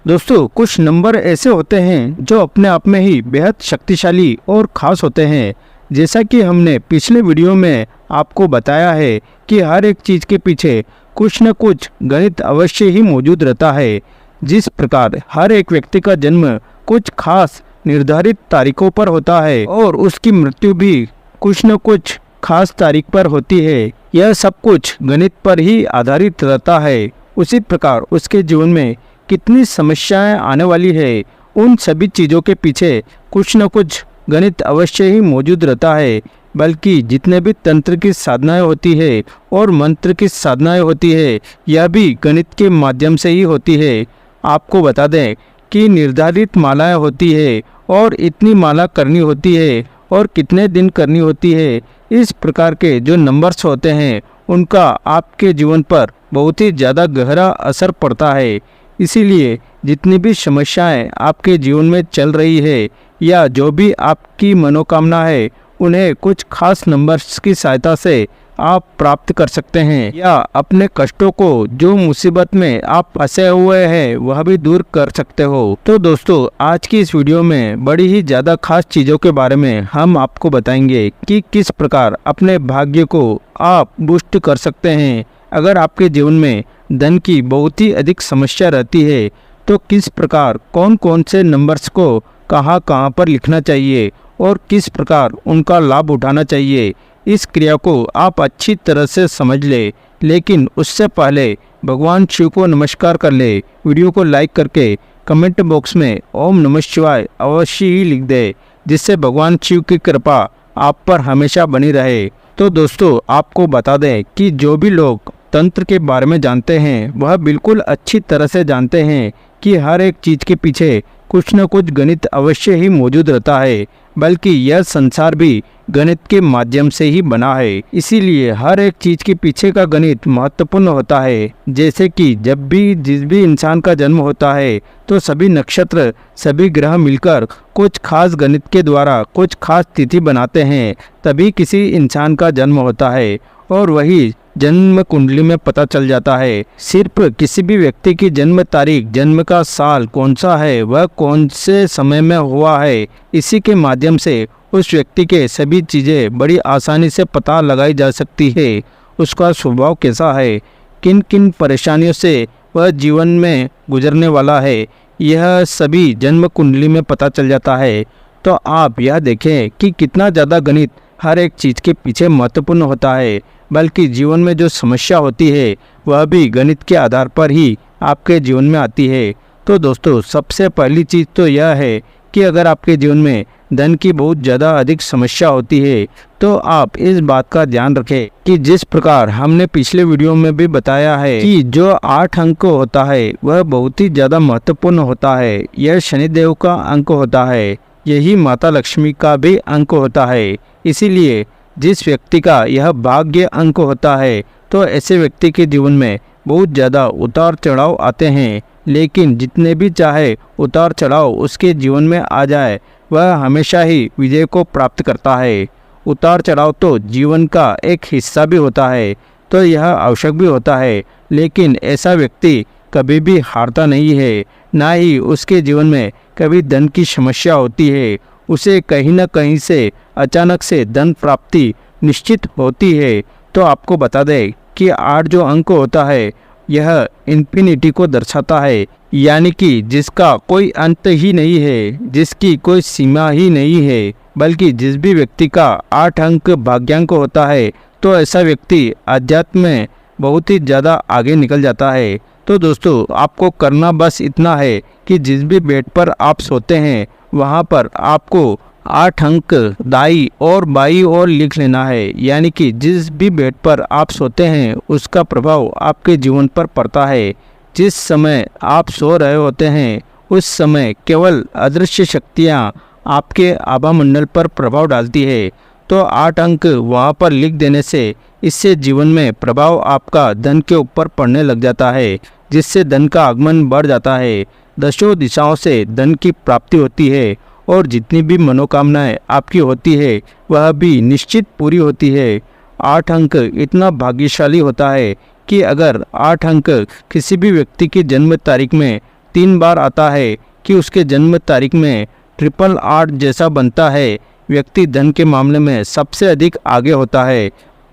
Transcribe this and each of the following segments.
दोस्तों, कुछ नंबर ऐसे होते हैं जो अपने आप में ही बेहद शक्तिशाली और ख़ास होते हैं। जैसा कि हमने पिछले वीडियो में आपको बताया है कि हर एक चीज़ के पीछे कुछ न कुछ गणित अवश्य ही मौजूद रहता है। जिस प्रकार हर एक व्यक्ति का जन्म कुछ खास निर्धारित तारीखों पर होता है और उसकी मृत्यु भी कुछ न कुछ खास तारीख पर होती है, यह सब कुछ गणित पर ही आधारित रहता है। उसी प्रकार उसके जीवन में कितनी समस्याएं आने वाली है, उन सभी चीज़ों के पीछे कुछ न कुछ गणित अवश्य ही मौजूद रहता है। बल्कि जितने भी तंत्र की साधनाएं होती है और मंत्र की साधनाएं होती है, यह भी गणित के माध्यम से ही होती है। आपको बता दें कि निर्धारित मालाएं होती है और इतनी माला करनी होती है और कितने दिन करनी होती है। इस प्रकार के जो नंबर्स होते हैं उनका आपके जीवन पर बहुत ही ज़्यादा गहरा असर पड़ता है। इसीलिए जितनी भी समस्याएं आपके जीवन में चल रही है या जो भी आपकी मनोकामना है, उन्हें कुछ खास नंबर्स की सहायता से आप प्राप्त कर सकते हैं या अपने कष्टों को, जो मुसीबत में आप फंसे हुए हैं, वह भी दूर कर सकते हो। तो दोस्तों, आज की इस वीडियो में बड़ी ही ज़्यादा खास चीज़ों के बारे में हम आपको बताएंगे कि किस प्रकार अपने भाग्य को आप बूस्ट कर सकते हैं। अगर आपके जीवन में धन की बहुत ही अधिक समस्या रहती है तो किस प्रकार कौन कौन से नंबर्स को कहाँ कहाँ पर लिखना चाहिए और किस प्रकार उनका लाभ उठाना चाहिए, इस क्रिया को आप अच्छी तरह से समझ ले। लेकिन उससे पहले भगवान शिव को नमस्कार कर ले। वीडियो को लाइक करके कमेंट बॉक्स में ओम नमः शिवाय अवश्य ही लिख दे, जिससे भगवान शिव की कृपा आप पर हमेशा बनी रहे। तो दोस्तों, आपको बता दें कि जो भी लोग तंत्र के बारे में जानते हैं वह बिल्कुल अच्छी तरह से जानते हैं कि हर एक चीज़ के पीछे कुछ न कुछ गणित अवश्य ही मौजूद रहता है। बल्कि यह संसार भी गणित के माध्यम से ही बना है। इसीलिए हर एक चीज़ के पीछे का गणित महत्वपूर्ण होता है। जैसे कि जब भी जिस भी इंसान का जन्म होता है तो सभी नक्षत्र, सभी ग्रह मिलकर कुछ खास गणित के द्वारा कुछ खास तिथि बनाते हैं, तभी किसी इंसान का जन्म होता है और वही जन्म कुंडली में पता चल जाता है। सिर्फ किसी भी व्यक्ति की जन्म तारीख, जन्म का साल कौन सा है, वह कौन से समय में हुआ है, इसी के माध्यम से उस व्यक्ति के सभी चीज़ें बड़ी आसानी से पता लगाई जा सकती है। उसका स्वभाव कैसा है, किन किन परेशानियों से वह जीवन में गुजरने वाला है, यह सभी जन्म कुंडली में पता चल जाता है। तो आप यह देखें कि कितना ज़्यादा गणित हर एक चीज़ के पीछे महत्वपूर्ण होता है। बल्कि जीवन में जो समस्या होती है वह भी गणित के आधार पर ही आपके जीवन में आती है। तो दोस्तों, सबसे पहली चीज़ तो यह है कि अगर आपके जीवन में धन की बहुत ज़्यादा अधिक समस्या होती है तो आप इस बात का ध्यान रखें कि जिस प्रकार हमने पिछले वीडियो में भी बताया है कि जो 8 अंक होता है वह बहुत ही ज़्यादा महत्वपूर्ण होता है। यह शनिदेव का अंक होता है, यही माता लक्ष्मी का भी अंक होता है। इसीलिए जिस व्यक्ति का यह भाग्य अंक होता है तो ऐसे व्यक्ति के जीवन में बहुत ज़्यादा उतार चढ़ाव आते हैं। लेकिन जितने भी चाहे उतार चढ़ाव उसके जीवन में आ जाए, वह हमेशा ही विजय को प्राप्त करता है। उतार चढ़ाव तो जीवन का एक हिस्सा भी होता है, तो यह आवश्यक भी होता है। लेकिन ऐसा व्यक्ति कभी भी हारता नहीं है, ना ही उसके जीवन में कभी धन की समस्या होती है। उसे कहीं न कहीं से अचानक से धन प्राप्ति निश्चित होती है। तो आपको बता दें कि 8 जो अंक होता है यह इन्फिनिटी को दर्शाता है, यानी कि जिसका कोई अंत ही नहीं है, जिसकी कोई सीमा ही नहीं है। बल्कि जिस भी व्यक्ति का 8 अंक भाग्यांक होता है तो ऐसा व्यक्ति अध्यात्म में बहुत ही ज़्यादा आगे निकल जाता है। तो दोस्तों, आपको करना बस इतना है कि जिस भी बेड पर आप सोते हैं वहाँ पर आपको 8 अंक दाई और बाई ओर लिख लेना है। यानी कि जिस भी बेड पर आप सोते हैं उसका प्रभाव आपके जीवन पर पड़ता है। जिस समय आप सो रहे होते हैं उस समय केवल अदृश्य शक्तियाँ आपके आभा मंडल पर प्रभाव डालती है। तो 8 अंक वहाँ पर लिख देने से इससे जीवन में प्रभाव आपका धन के ऊपर पड़ने लग जाता है, जिससे धन का आगमन बढ़ जाता है। दसों दिशाओं से धन की प्राप्ति होती है और जितनी भी मनोकामनाएं आपकी होती है वह भी निश्चित पूरी होती है। 8 अंक इतना भाग्यशाली होता है कि अगर 8 अंक किसी भी व्यक्ति की जन्म तारीख में 3 बार आता है कि उसके जन्म तारीख में 888 जैसा बनता है, व्यक्ति धन के मामले में सबसे अधिक आगे होता है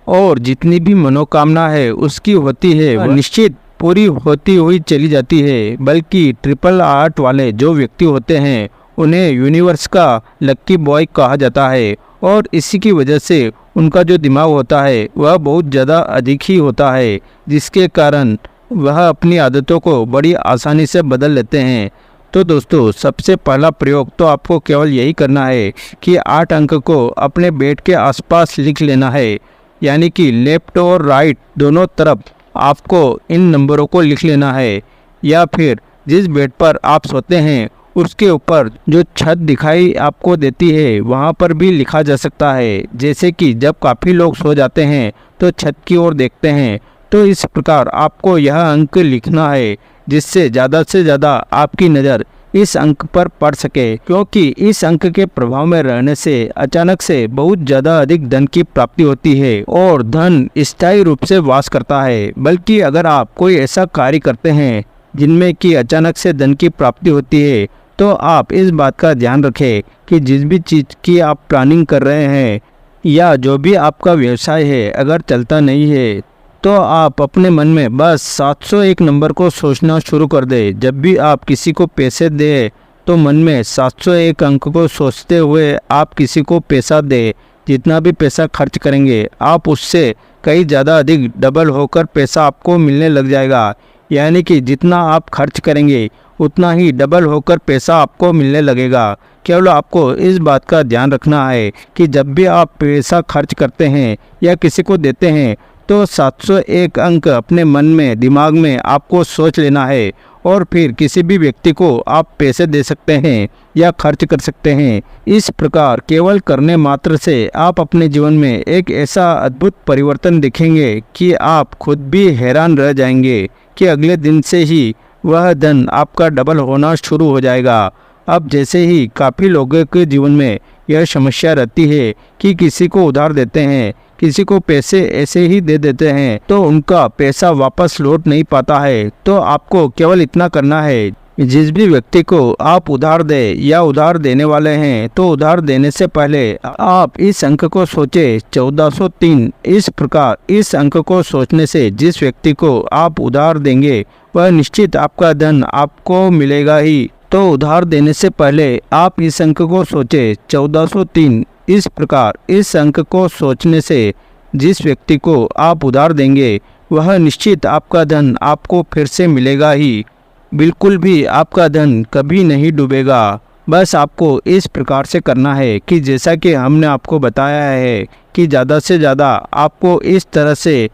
और जितनी भी मनोकामना है उसकी होती है वह निश्चित पूरी होती हुई चली जाती है। बल्कि 888 वाले जो व्यक्ति होते हैं उन्हें यूनिवर्स का लक्की बॉय कहा जाता है और इसी की वजह से उनका जो दिमाग होता है वह बहुत ज़्यादा अधिक ही होता है, जिसके कारण वह अपनी आदतों को बड़ी आसानी से बदल लेते हैं। तो दोस्तों, सबसे पहला प्रयोग तो आपको केवल यही करना है कि 8 अंक को अपने बेड के आसपास लिख लेना है, यानी कि लेफ्ट और राइट दोनों तरफ आपको इन नंबरों को लिख लेना है। या फिर जिस बेड पर आप सोते हैं उसके ऊपर जो छत दिखाई आपको देती है वहाँ पर भी लिखा जा सकता है। जैसे कि जब काफ़ी लोग सो जाते हैं तो छत की ओर देखते हैं, तो इस प्रकार आपको यह अंक लिखना है जिससे ज़्यादा से ज़्यादा आपकी नज़र इस अंक पर पड़ सके, क्योंकि इस अंक के प्रभाव में रहने से अचानक से बहुत ज़्यादा अधिक धन की प्राप्ति होती है और धन स्थायी रूप से वास करता है। बल्कि अगर आप कोई ऐसा कार्य करते हैं जिनमें कि अचानक से धन की प्राप्ति होती है, तो आप इस बात का ध्यान रखें कि जिस भी चीज़ की आप प्लानिंग कर रहे हैं या जो भी आपका व्यवसाय है अगर चलता नहीं है, तो आप अपने मन में बस 701 नंबर को सोचना शुरू कर दें। जब भी आप किसी को पैसे दें तो मन में 701 अंक को सोचते हुए आप किसी को पैसा दें। जितना भी पैसा खर्च करेंगे आप उससे कई ज़्यादा अधिक डबल होकर पैसा आपको मिलने लग जाएगा, यानी कि जितना आप खर्च करेंगे उतना ही डबल होकर पैसा आपको मिलने लगेगा। केवल आपको इस बात का ध्यान रखना है कि जब भी आप पैसा खर्च करते हैं या किसी को देते हैं तो 701 अंक अपने मन में दिमाग में आपको सोच लेना है और फिर किसी भी व्यक्ति को आप पैसे दे सकते हैं या खर्च कर सकते हैं। इस प्रकार केवल करने मात्र से आप अपने जीवन में एक ऐसा अद्भुत परिवर्तन देखेंगे कि आप खुद भी हैरान रह जाएंगे कि अगले दिन से ही वह धन आपका डबल होना शुरू हो जाएगा। अब जैसे ही काफ़ी लोगों के जीवन में यह समस्या रहती है कि किसी को उधार देते हैं, किसी को पैसे ऐसे ही दे देते हैं तो उनका पैसा वापस लौट नहीं पाता है, तो आपको केवल इतना करना है, जिस भी व्यक्ति को आप उधार दें या उधार देने वाले हैं तो उधार देने से पहले आप इस अंक को सोचें 1403। इस प्रकार इस अंक को सोचने से जिस व्यक्ति को आप उधार देंगे वह निश्चित आपका धन आपको मिलेगा ही। तो उधार देने से पहले आप इस अंक को सोचें 1403। इस प्रकार इस अंक को सोचने से जिस व्यक्ति को आप उधार देंगे वह निश्चित आपका धन आपको फिर से मिलेगा ही। बिल्कुल भी आपका धन कभी नहीं डूबेगा। बस आपको इस प्रकार से करना है कि जैसा कि हमने आपको बताया है कि ज़्यादा से ज़्यादा आपको इस तरह से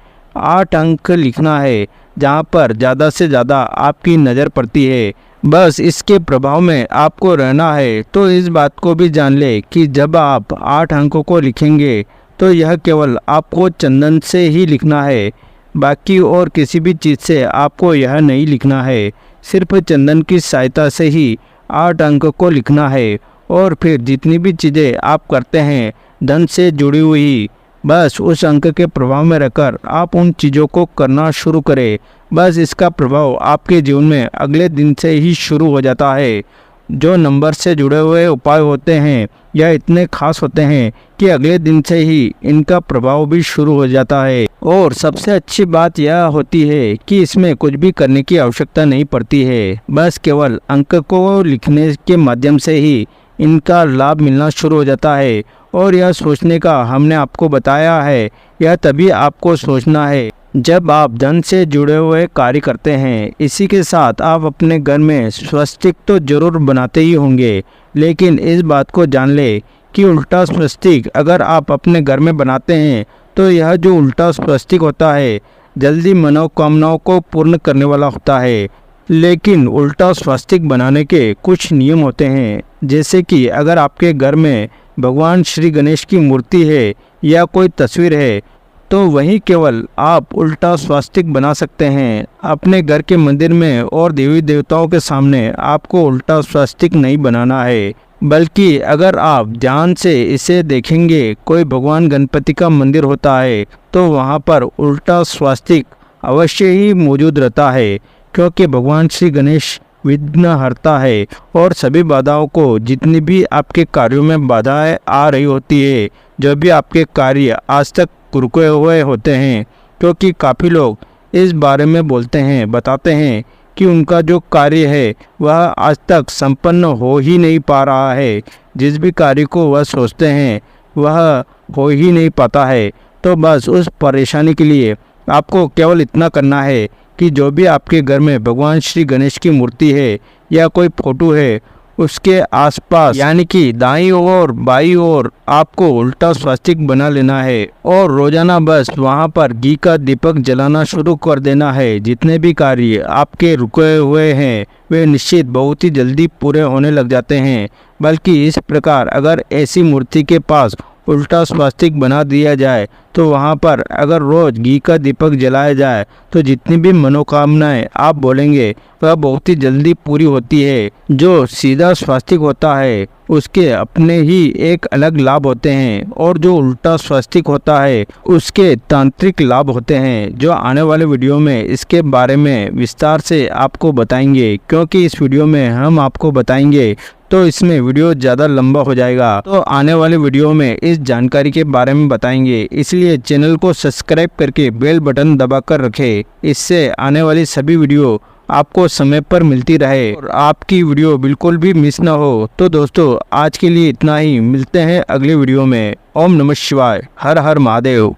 8 अंक लिखना है जहाँ पर ज़्यादा से ज़्यादा आपकी नज़र पड़ती है। बस इसके प्रभाव में आपको रहना है। तो इस बात को भी जान ले कि जब आप 8 अंकों को लिखेंगे तो यह केवल आपको चंदन से ही लिखना है, बाकी और किसी भी चीज़ से आपको यह नहीं लिखना है। सिर्फ चंदन की सहायता से ही 8 अंक को लिखना है और फिर जितनी भी चीज़ें आप करते हैं धन से जुड़ी हुई, बस उस अंक के प्रभाव में रहकर आप उन चीज़ों को करना शुरू करें। बस इसका प्रभाव आपके जीवन में अगले दिन से ही शुरू हो जाता है। जो नंबर से जुड़े हुए उपाय होते हैं यह इतने खास होते हैं कि अगले दिन से ही इनका प्रभाव भी शुरू हो जाता है। और सबसे अच्छी बात यह होती है कि इसमें कुछ भी करने की आवश्यकता नहीं पड़ती है, बस केवल अंक को लिखने के माध्यम से ही इनका लाभ मिलना शुरू हो जाता है। और यह सोचने का हमने आपको बताया है, यह तभी आपको सोचना है जब आप धन से जुड़े हुए कार्य करते हैं। इसी के साथ आप अपने घर में स्वस्तिक तो जरूर बनाते ही होंगे, लेकिन इस बात को जान ले कि उल्टा स्वस्तिक अगर आप अपने घर में बनाते हैं तो यह जो उल्टा स्वस्तिक होता है जल्दी मनोकामनाओं को पूर्ण करने वाला होता है। लेकिन उल्टा स्वस्तिक बनाने के कुछ नियम होते हैं, जैसे कि अगर आपके घर में भगवान श्री गणेश की मूर्ति है या कोई तस्वीर है तो वहीं केवल आप उल्टा स्वस्तिक बना सकते हैं। अपने घर के मंदिर में और देवी देवताओं के सामने आपको उल्टा स्वस्तिक नहीं बनाना है, बल्कि अगर आप ध्यान से इसे देखेंगे, कोई भगवान गणपति का मंदिर होता है तो वहाँ पर उल्टा स्वस्तिक अवश्य ही मौजूद रहता है, क्योंकि भगवान श्री गणेश विघ्न हरता है और सभी बाधाओं को, जितनी भी आपके कार्यों में बाधाएं आ रही होती है, जो भी आपके कार्य आज तक रुके हुए होते हैं, क्योंकि काफ़ी लोग इस बारे में बोलते हैं, बताते हैं कि उनका जो कार्य है वह आज तक संपन्न हो ही नहीं पा रहा है। जिस भी कार्य को वह सोचते हैं वह हो ही नहीं पाता है। तो बस उस परेशानी के लिए आपको केवल इतना करना है कि जो भी आपके घर में भगवान श्री गणेश की मूर्ति है या कोई फोटो है, उसके आसपास यानी कि दाईं ओर बाईं ओर आपको उल्टा स्वास्तिक बना लेना है और रोजाना बस वहां पर घी का दीपक जलाना शुरू कर देना है। जितने भी कार्य आपके रुके हुए हैं वे निश्चित बहुत ही जल्दी पूरे होने लग जाते हैं। बल्कि इस प्रकार अगर ऐसी मूर्ति के पास उल्टा स्वास्तिक बना दिया जाए तो वहाँ पर अगर रोज घी का दीपक जलाया जाए तो जितनी भी मनोकामनाएं आप बोलेंगे वह बहुत ही जल्दी पूरी होती है। जो सीधा स्वास्तिक होता है उसके अपने ही एक अलग लाभ होते हैं और जो उल्टा स्वास्तिक होता है उसके तांत्रिक लाभ होते हैं, जो आने वाले वीडियो में इसके बारे में विस्तार से आपको बताएंगे। क्योंकि इस वीडियो में हम आपको बताएंगे तो इसमें वीडियो ज़्यादा लंबा हो जाएगा, तो आने वाले वीडियो में इस जानकारी के बारे में बताएंगे। इसलिए चैनल को सब्सक्राइब करके बेल बटन दबाकर रखें, इससे आने वाली सभी वीडियो आपको समय पर मिलती रहे और आपकी वीडियो बिल्कुल भी मिस ना हो। तो दोस्तों आज के लिए इतना ही, मिलते हैं अगले वीडियो में। ओम नमः शिवाय, हर हर महादेव।